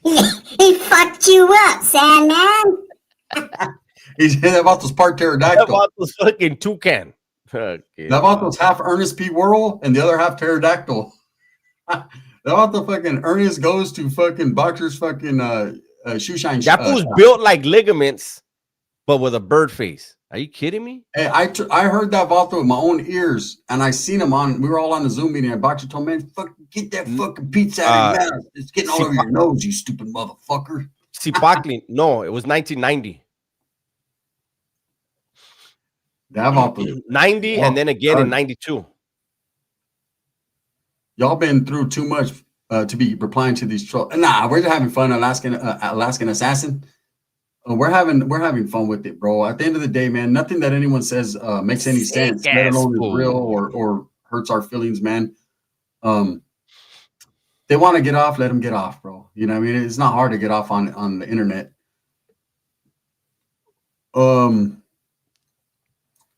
He fucked you up, Sandman. He's about those part pterodactyl. About those fucking toucan. That about those half Ernest P. Worrell and the other half pterodactyl. That about the fucking Ernest goes to fucking Boxer's fucking shoe shine. That was built like ligaments, but with a bird face. Are you kidding me? Hey, I heard that Vato with my own ears, and I seen him we were all on the Zoom meeting, and Boxer told me, man, get that fucking pizza out of your mouth. It's getting all over your nose, you stupid motherfucker. Cipacli, no, it was 1990. That Vato. 90 and then again in 92. Y'all been through too much to be replying to these trolls. Nah, we're just having fun, Alaskan Assassin. We're having fun with it, bro. At the end of the day, man, nothing that anyone says makes any sense, let alone is real or hurts our feelings, man. They want to get off, let them get off, bro. You know what I mean? It's not hard to get off on the internet.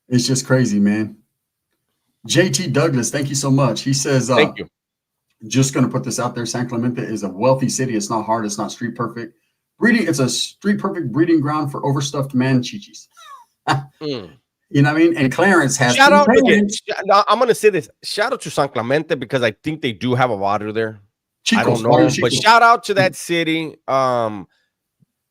It's just crazy, man. JT Douglas, thank you so much. He says, thank you. Just going to put this out there. San Clemente is a wealthy city. It's not hard. It's not street perfect. It's a street perfect breeding ground for overstuffed man chichis. You know what I mean? And Clarence has. Shout out again. I'm going to say this. Shout out to San Clemente because I think they do have a water there. Chico's, I don't know, but shout out to that city.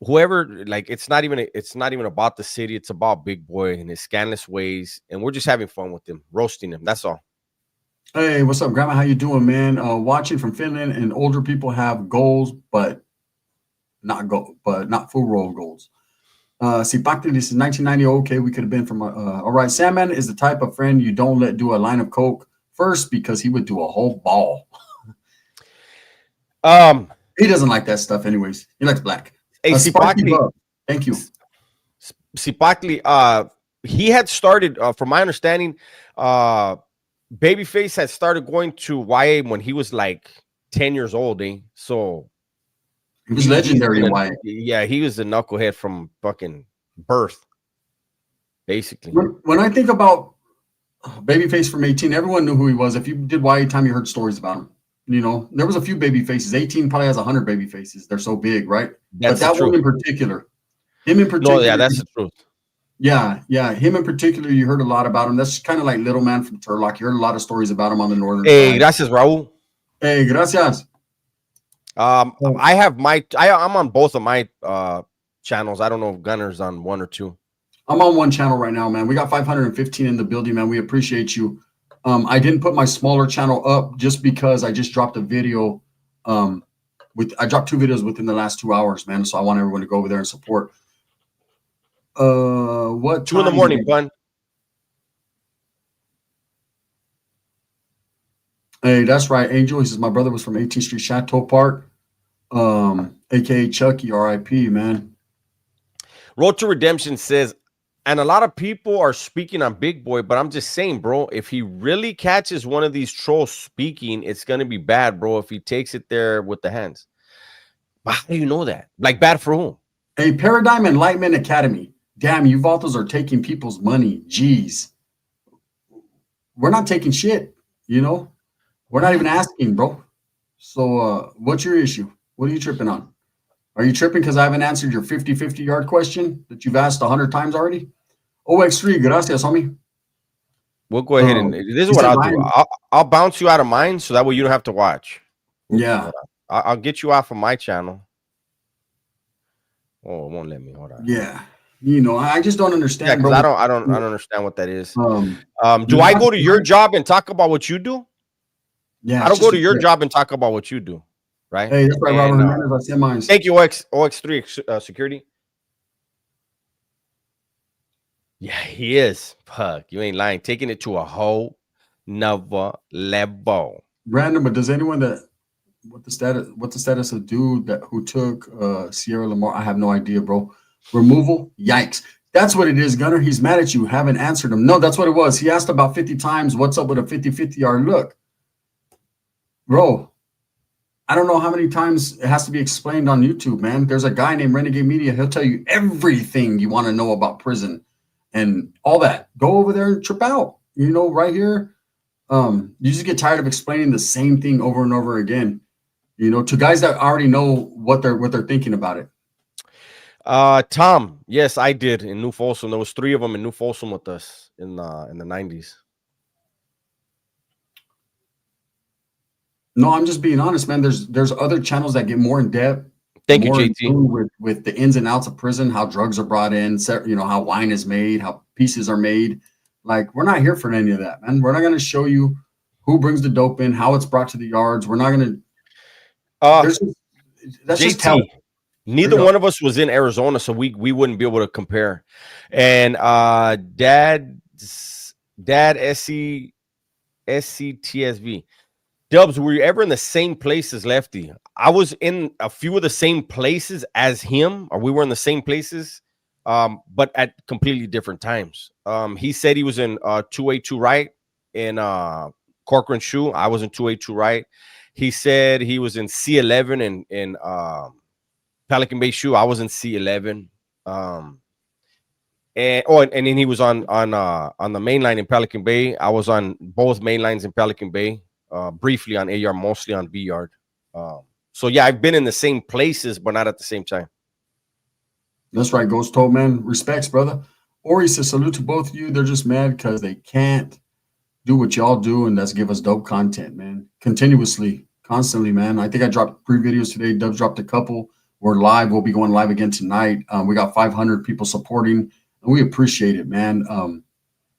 Whoever, like, it's not even about the city. It's about Big Boy and his scandalous ways, and we're just having fun with him, roasting him. That's all. Hey, what's up, Grandma? How you doing, man? Watching from Finland, and older people have goals, but not full role goals. Sipakti, this is 1990. Okay, we could have been from. All right, Sandman is the type of friend you don't let do a line of coke first because he would do a whole ball. He doesn't like that stuff, anyways. He likes black. Hey, Sparky Sipakli, Bub, thank you. Sipakli, he had started, from my understanding, Babyface had started going to YA when he was like 10 years old, eh? So He was legendary in YA. yeah, he was a knucklehead from fucking birth, basically. When I think about Babyface from 18, everyone knew who he was. If you did YA time, you heard stories about him. You know, there was a few baby faces. 18 probably has 100 baby faces. They're so big, right? That's but that the one truth. in particular, him in particular. No, yeah, that's the truth. Yeah, him in particular, you heard a lot about him. That's kind of like Little Man from Turlock. You heard a lot of stories about him on the northern Hey, side. gracias, Raul. Hey, gracias. I have I'm on both of my channels. I don't know if Gunner's on one or two. I'm on one channel right now, man. We got 515 in the building, man. We appreciate you. I didn't put my smaller channel up just because I just dropped a video. I dropped 2 videos within the last 2 hours, man. So I want everyone to go over there and support. What 2 in the morning, bun. Hey, that's right, Angel. He says my brother was from 18th Street Chateau Park, aka Chucky, R.I.P. Man. Road to Redemption says, and a lot of people are speaking on Big Boy, but I'm just saying, bro, if he really catches one of these trolls speaking, it's gonna be bad, bro. If he takes it there with the hands. But how do you know that? Like, bad for whom? Hey, Paradigm Enlightenment Academy. Damn, you Vatos are taking people's money. Jeez. We're not taking shit, you know? We're not even asking, bro. So what's your issue? What are you tripping on? Are you tripping because I haven't answered your 50-50 yard question that you've asked 100 times already? OX3, gracias, homie. We'll go ahead and this is what I'll do. I'll bounce you out of mine so that way you don't have to watch. Yeah. I'll get you off of my channel. Oh, it won't let me. Hold on. Yeah. You know, I just don't understand. Yeah, because I don't understand what that is. Do I go to your job and talk about what you do? Yeah. I don't go to your job and talk about what you do, right? Hey, that's right, Robert Hernandez. I said mine. Thank you, OX3 security. Yeah, he is. Fuck, you ain't lying. Taking it to a whole nother level. Random, but does anyone what's the status of dude who took Sierra Lamar? I have no idea, bro. Removal? Yikes. That's what it is, Gunner. He's mad at you. Haven't answered him. No, that's what it was. He asked about 50 times, what's up with a 50-50 yard look? Bro, I don't know how many times it has to be explained on YouTube, man. There's a guy named Renegade Media. He'll tell you everything you want to know about prison and all that. Go over there and trip out. You know, right here. You just get tired of explaining the same thing over and over again. You know, to guys that already know what they're thinking about it. Tom, yes, I did in New Folsom. There was 3 of them in New Folsom with us in the 90s. No, I'm just being honest, man. There's other channels that get more in depth. Thank you, JT. With the ins and outs of prison, how drugs are brought in, you know, how wine is made, how pieces are made. Like, we're not here for any of that, man. We're not going to show you who brings the dope in, how it's brought to the yards. We're not going to. That's JT, just telling. Neither one of us was in Arizona, so we wouldn't be able to compare. And Dad SCTSV. Dubs, were you ever in the same place as Lefty? I was in a few of the same places as him, or we were in the same places, but at completely different times. He said he was in 282 right in Corcoran Shoe. I was in 282 right. He said he was in C11 in Pelican Bay Shoe. I was in C11. And then he was on the main line in Pelican Bay. I was on both main lines in Pelican Bay. Briefly on A yard, mostly on B yard. So yeah, I've been in the same places, but not at the same time. That's right, Ghost Toad, man. Respects, brother. Ori says salute to both of you. They're just mad because they can't do what y'all do, and that's give us dope content, man. Continuously, constantly, man. I think I dropped 3 videos today. Dubs dropped a couple. We're live. We'll be going live again tonight. We got 500 people supporting, and we appreciate it, man.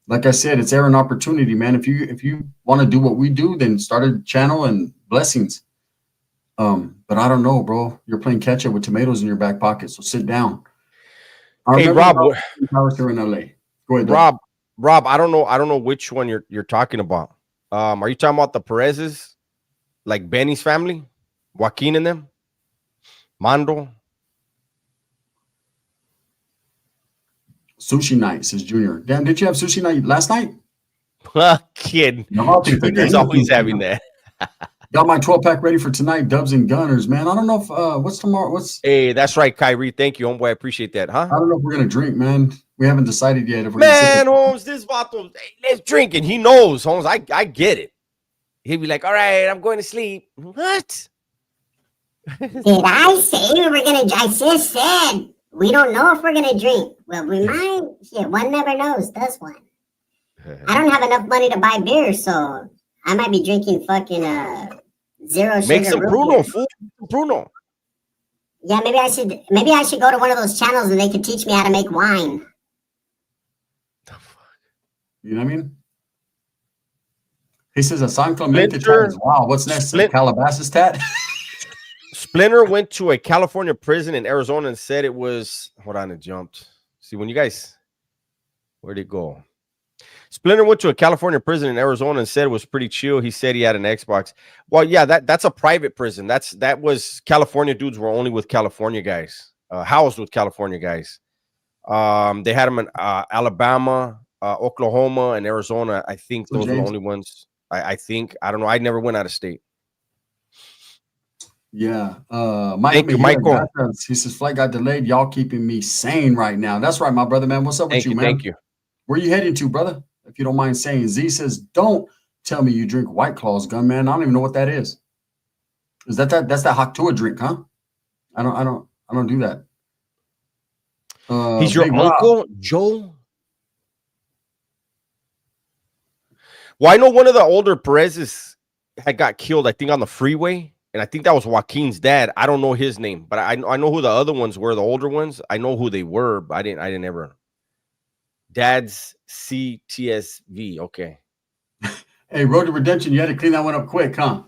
Like I said, it's air and opportunity, man. If you want to do what we do, then start a channel and blessings. But I don't know, bro. You're playing catch up with tomatoes in your back pocket, so sit down. Hey, Rob, here in LA. Go ahead, Rob. I don't know which one you're talking about. Are you talking about the Perez's, like Benny's family, Joaquin and them, Mando? Sushi night, says Junior. Damn, did you have sushi night last night? Kid, No, Junior's always having that. Got my 12-pack ready for tonight, Dubs and Gunners, man. I don't know if what's tomorrow. Hey, that's right, Kyrie. Thank you, homeboy. I appreciate that, huh? I don't know if we're gonna drink, man. We haven't decided yet if we're man, Holmes, this bottle, hey, let's drink. And he knows, Holmes. I get it. He'd be like, all right, I'm going to sleep. What? Did I say we were gonna? I just said we don't know if we're gonna drink. Well, we might. Shit, one never knows, does one? I don't have enough money to buy beer, so I might be drinking fucking zero sugar. Make some Bruno, fool. Bruno. Yeah, maybe I should go to one of those channels and they could teach me how to make wine. You know what I mean? He says a San Clemente tat. Wow, what's next? Calabasas tat? Splinter went to a California prison in Arizona and said it was, hold on, it jumped. See, when you guys, where'd it go? Splinter went to a California prison in Arizona and said it was pretty chill. He said he had an Xbox. Well, yeah, that's a private prison. That was California dudes were only with California guys, housed with California guys. They had them in Alabama, Oklahoma, and Arizona. I think those were the only ones. I think. I don't know. I never went out of state. Yeah. Thank you, Michael. He says flight got delayed. Y'all keeping me sane right now. That's right, my brother, man. What's up with you, man? Thank you. Where you heading to, brother? If you don't mind saying. Z says, don't tell me you drink White Claws, gun man. I don't even know what that is. Is that's that Haktua drink, huh? I don't do that. He's your uncle, Joe? Well, I know one of the older Perez's had got killed, I think, on the freeway. And I think that was Joaquin's dad. I don't know his name, but I know who the other ones were, the older ones. I know who they were, but I didn't ever. Dad's CTSV. Okay. Hey, Road to Redemption, you had to clean that one up quick, huh?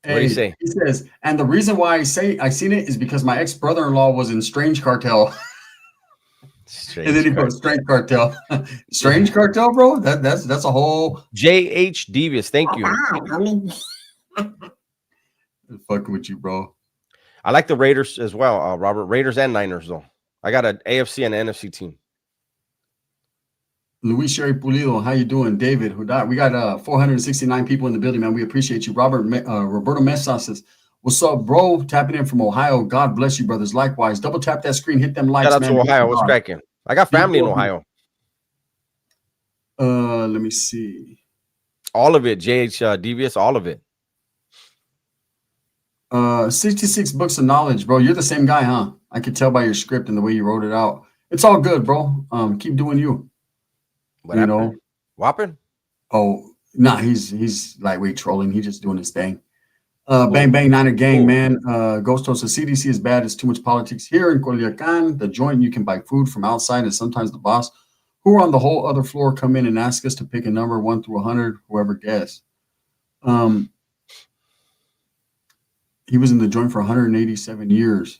What do you say? He says, and the reason why I seen it is because my ex-brother-in-law was in Strange Cartel. And then he goes, Strange Cartel. Strange Cartel, bro? That's a whole JH Devious. Thank you. Fucking with you, bro. I like the Raiders as well, Robert. Raiders and Niners, though. I got an AFC and an NFC team. Luis Sherry Pulido, how you doing? David, who died? We got 469 people in the building, man. We appreciate you. Roberto Mesa says, what's up, bro? Tapping in from Ohio. God bless you, brothers. Likewise. Double tap that screen. Hit them likes, man. Shout out to Ohio. What's cracking? I got family in Ohio. Let me see. All of it. JH Devious, all of it. 66 books of knowledge, bro. You're the same guy, huh? I could tell by your script and the way you wrote it out. It's all good, bro. Keep doing you. What happened? Whopping? Oh, nah, he's lightweight trolling. He's just doing his thing. Bang Bang Niner Gang, man. Ghost Host, the CDC is bad. It's too much politics here in Culiacan. The joint, you can buy food from outside, and sometimes the boss, who are on the whole other floor, come in and ask us to pick a number 1 through 100, whoever guessed. He was in the joint for 187 years.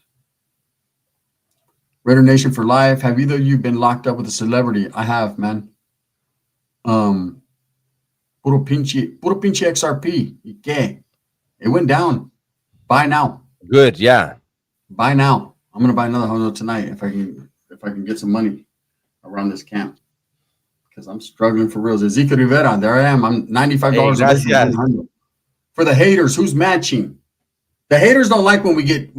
Raider Nation for life. Have either of you been locked up with a celebrity? I have, man. Puro pinche XRP. ¿Qué? It went down. Buy now. Good, yeah. Buy now. I'm gonna buy another Hondo tonight if I can get some money around this camp. Because I'm struggling for real. Ezekiel Rivera, there I am. I'm $95 away from for the haters. Who's matching? The haters don't like when we get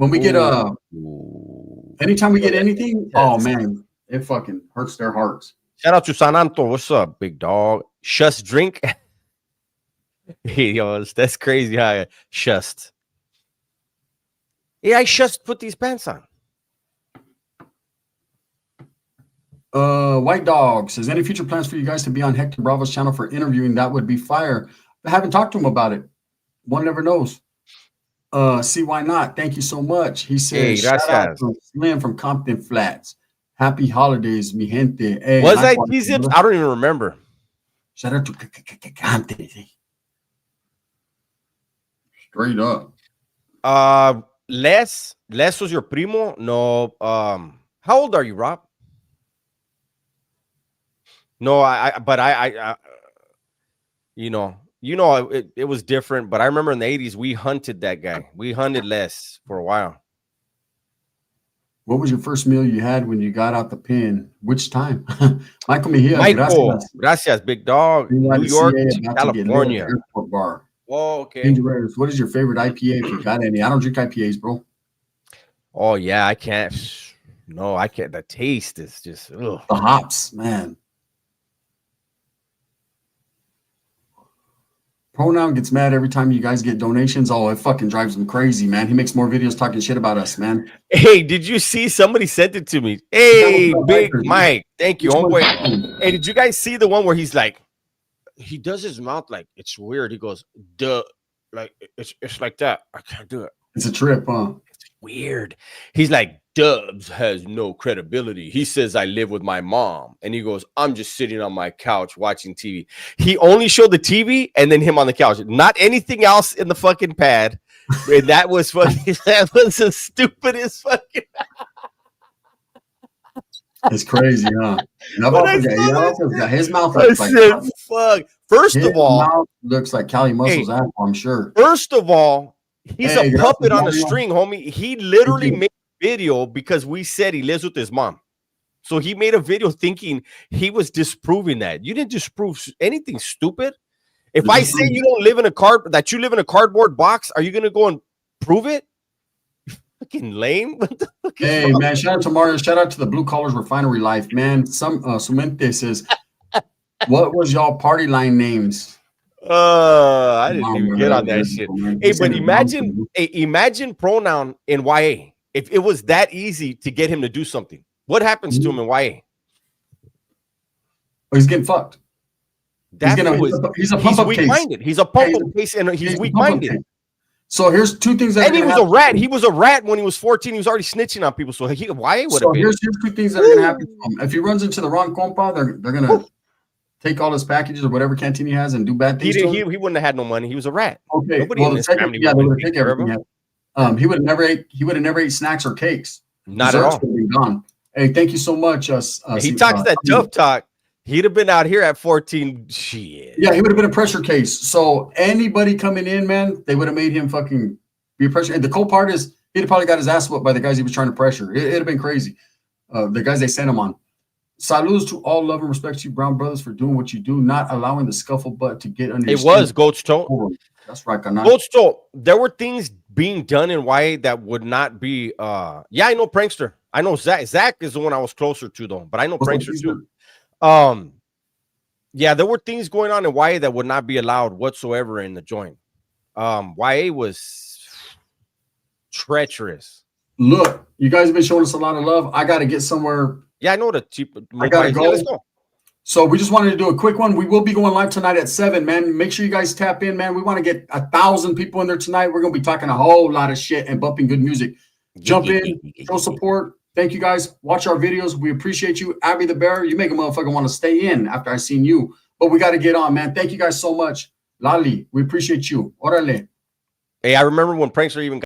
anytime we get anything. Oh man, it fucking hurts their hearts. Shout out to San Anto. What's up, big dog? Shust drink. Hey, yo, that's crazy. How Shust. Yeah, I just put these pants on. White Dog says, any future plans for you guys to be on Hector Bravo's channel for interviewing? That would be fire. I haven't talked to him about it. One never knows. See why not? Thank you so much. He says, hey, shout out to Slim from Compton Flats. Happy holidays, mi gente. Hey, Was I likewise, T-Zips? brother. I don't even remember. Shout out to Cante. Straight up. Les was your primo. No, how old are you, Rob? No, but I you know, it was different. But I remember in the 80s we hunted that guy. We hunted Les for a while. What was your first meal you had when you got out the pen? Which time? Michael Mejia. Michael, Gracias. big dog. New York, California. Airport bar. Oh, okay. Dangerous. What is your favorite IPA if you got any? I don't drink IPAs, bro. Oh yeah, I can't. No, I can't. The taste is just ugh. The hops, man. Pronoun gets mad every time you guys get donations. Oh, it fucking drives him crazy, man. He makes more videos talking shit about us, man. Hey, did you see somebody sent it to me? Hey, Big Mike, thank you. Homeboy. Hey, did you guys see the one where he's like, he does his mouth like it's weird. He goes, duh, like it's like that. I can't do it. It's a trip, huh? It's weird. He's like, Dubs has no credibility. He says I live with my mom, and he goes, I'm just sitting on my couch watching TV. He only showed the TV and then him on the couch, not anything else in the fucking pad. And that was fucking. That was the stupidest fucking. It's crazy, huh? His mouth I looks like said, fuck. First his of all, mouth looks like Cali Muscle's Hey. apple, I'm sure. First of all, he's Hey, a gracias, puppet on a Mario. string, homie. He literally Thank you. made a video because we said he lives with his mom. So he made a video thinking he was disproving that. You didn't disprove anything, stupid. If I say you don't live in that you live in a cardboard box, are you gonna go and prove it? Fucking lame. What the fuck is Hey wrong? man, shout out to Mario. Shout out to the Blue Collars Refinery Life, man. Sumente says, what was y'all party line names? I didn't Mom, even man, get on that that's shit. beautiful, man. Hey, He said but his imagine, mom- imagine pronoun in YA. If it was that easy to get him to do something, what happens to him in YA? Oh, he's getting fucked. That He's a he's pump up case. weak-minded. He's a pump-up case, and he's He's a pump-up weak-minded. case. So here's two things that And are he gonna was a happen. rat. He was a rat when he was 14. He was already snitching on people. So YA would So have been. here's two things that are gonna happen to him. If he runs into the wrong compa, they're gonna take all his packages or whatever canteen he has and do bad He things to didn't. him. He wouldn't have had no money. He was a rat. Okay, Nobody well, in the his second, family yeah, would they would take take care of everything. him. He would have never ate snacks or cakes. Not at Desserts all. would have been gone. Hey, thank you so much. He talks that tough talk. He'd have been out here at 14. Shit. Yeah, he would have been a pressure case. So anybody coming in, man, they would have made him fucking be a pressure. And the cool part is he'd have probably got his ass whooped by the guys he was trying to pressure. It'd have been crazy. The guys they sent him on. Saludos to all love and respect to you, Brown Brothers, for doing what you do, not allowing the scuffle butt to get under your It was skin. Goat's Toe. That's right, Kana. Goat's Toe. There were things being done in YA that would not be. Yeah, I know Prankster. I know Zach. Zach is the one I was closer to, though. But I know Prankster too. Yeah, there were things going on in YA that would not be allowed whatsoever in the joint. YA was treacherous. Look, you guys have been showing us a lot of love. I got to get somewhere. Yeah, I know the cheap. I gotta Yeah, go. let's go. So we just wanted to do a quick one. We will be going live tonight at 7, man. Make sure you guys tap in, man. We want to get 1,000 people in there tonight. We're going to be talking a whole lot of shit and bumping good music. Jump in, show support. Thank you guys. Watch our videos. We appreciate you. Abby the Bear, you make a motherfucker want to stay in after I seen you. But we got to get on, man. Thank you guys so much. Lali, we appreciate you. Orale. Hey, I remember when Prankster even